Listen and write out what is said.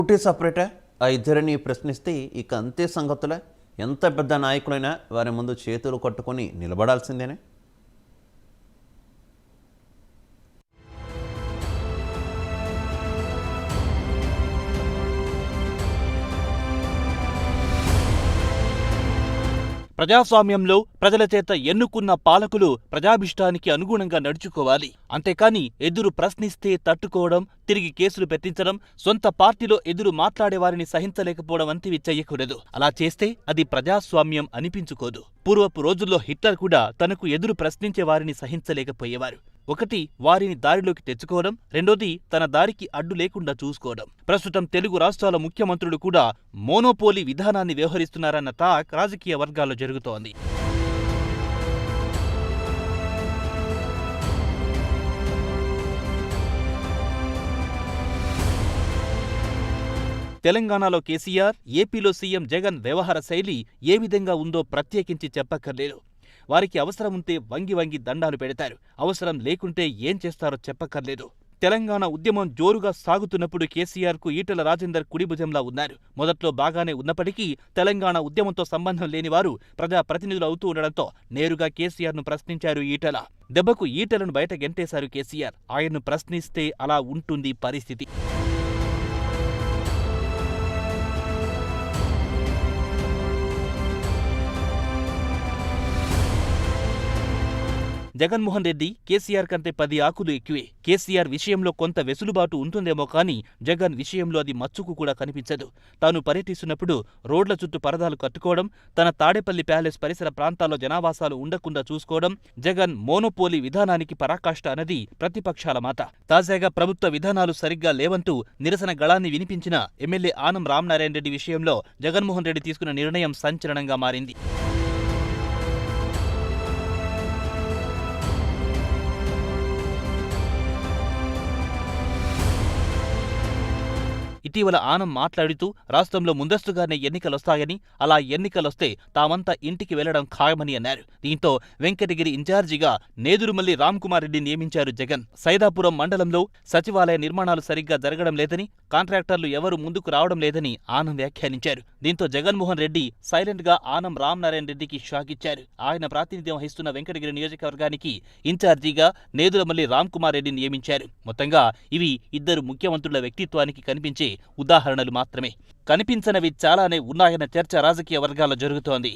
Duty సపరేటే. ఆ ఇద్దరిని ప్రశ్నిస్తే ఇక అంతే సంగతులే. ఎంత పెద్ద నాయకులైనా వారి ముందు చేతులు కట్టుకొని నిలబడాల్సిందేనే. ప్రజాస్వామ్యంలో ప్రజల చేత ఎన్నుకున్న పాలకులు ప్రజాభిష్టానికి అనుగుణంగా నడుచుకోవాలి. అంతేకాని ఎదురు ప్రశ్నిస్తే తట్టుకోవడం, తిరిగి కేసులు పెట్టించడం, సొంత పార్టీలో ఎదురు మాట్లాడేవారిని సహించలేకపోవడం వంటివి చెయ్యకూడదు. అలా చేస్తే అది ప్రజాస్వామ్యం అనిపించుకోదు. పూర్వపు రోజుల్లో హిట్లర్ కూడా తనకు ఎదురు ప్రశ్నించే వారిని సహించలేకపోయేవారు. ఒకటి వారిని దారిలోకి తెచ్చుకోవడం, రెండోది తన దారికి అడ్డు లేకుండా చూసుకోవడం. ప్రస్తుతం తెలుగు రాష్ట్రాల ముఖ్యమంత్రులు కూడా మోనోపోలీ విధానాన్ని వ్యవహరిస్తున్నారన్న టాక్ రాజకీయ వర్గాల్లో జరుగుతోంది. తెలంగాణలో కేసీఆర్, ఏపీలో సీఎం జగన్ వ్యవహార శైలి ఏ విధంగా ఉందో ప్రత్యేకించి చెప్పక్కర్లేదు. వారికి అవసరముంటే వంగి వంగి దండాలు పెడతారు, అవసరం లేకుంటే ఏం చేస్తారో చెప్పక్కర్లేదు. తెలంగాణ ఉద్యమం జోరుగా సాగుతున్నప్పుడు కేసీఆర్కు ఈటెల రాజేందర్ కుడిభుజంలా ఉన్నారు. మొదట్లో బాగానే ఉన్నప్పటికీ తెలంగాణ ఉద్యమంతో సంబంధం లేనివారు ప్రజాప్రతినిధులు అవుతూ ఉండడంతో నేరుగా కేసీఆర్ను ప్రశ్నించారు ఈటెల. దెబ్బకు ఈటెలను బయట గెంటేశారు కేసీఆర్. ఆయన్ను ప్రశ్నిస్తే అలా ఉంటుంది పరిస్థితి. జగన్మోహన్ రెడ్డి కేసీఆర్ కంటే 10 ఆకులు ఎక్కువే. కేసీఆర్ విషయంలో కొంత వెసులుబాటు ఉంటుందేమో కానీ జగన్ విషయంలో అది మచ్చుకు కూడా కనిపించదు. తాను పర్యటిస్తున్నప్పుడు రోడ్ల చుట్టూ పరదాలు కట్టుకోవడం, తన తాడేపల్లి ప్యాలెస్ పరిసర ప్రాంతాల్లో జనావాసాలు ఉండకుండా చూసుకోవడం జగన్ మోనోపోలీ విధానానికి పరాకాష్ట అన్నది ప్రతిపక్షాల మాట. తాజాగా ప్రభుత్వ విధానాలు సరిగ్గా లేవంటూ నిరసన గళాన్ని వినిపించిన ఎమ్మెల్యే ఆనం రామనారాయణ రెడ్డి విషయంలో జగన్మోహన్ రెడ్డి తీసుకున్న నిర్ణయం సంచలనంగా మారింది. ఇటీవల ఆనం మాట్లాడుతూ రాష్ట్రంలో ముందస్తుగానే ఎన్నికలొస్తాయని, అలా ఎన్నికలొస్తే తామంతా ఇంటికి వెళ్లడం ఖాయమని అన్నారు. దీంతో వెంకటగిరి ఇన్ఛార్జిగా నేదురుమల్లి రామ్కుమార్ రెడ్డి నియమించారు జగన్. సైదాపురం మండలంలో సచివాలయ నిర్మాణాలు సరిగ్గా జరగడం లేదని, కాంట్రాక్టర్లు ఎవరూ ముందుకు రావడం లేదని ఆనం వ్యాఖ్యానించారు. దీంతో జగన్మోహన్ రెడ్డి సైలెంట్ గా ఆనం రామనారాయణ రెడ్డికి షాక్ ఇచ్చారు. ఆయన ప్రాతినిధ్యం వహిస్తున్న వెంకటగిరి నియోజకవర్గానికి ఇన్ఛార్జిగా నేదురుమల్లి రామ్కుమార్ రెడ్డిని నియమించారు. మొత్తంగా ఇవి ఇద్దరు ముఖ్యమంత్రుల వ్యక్తిత్వానికి కనిపించే ఉదాహరణలు మాత్రమే. కనిపించనివి చాలానే ఉన్నాయన్న చర్చ రాజకీయ వర్గాల్లో జరుగుతోంది.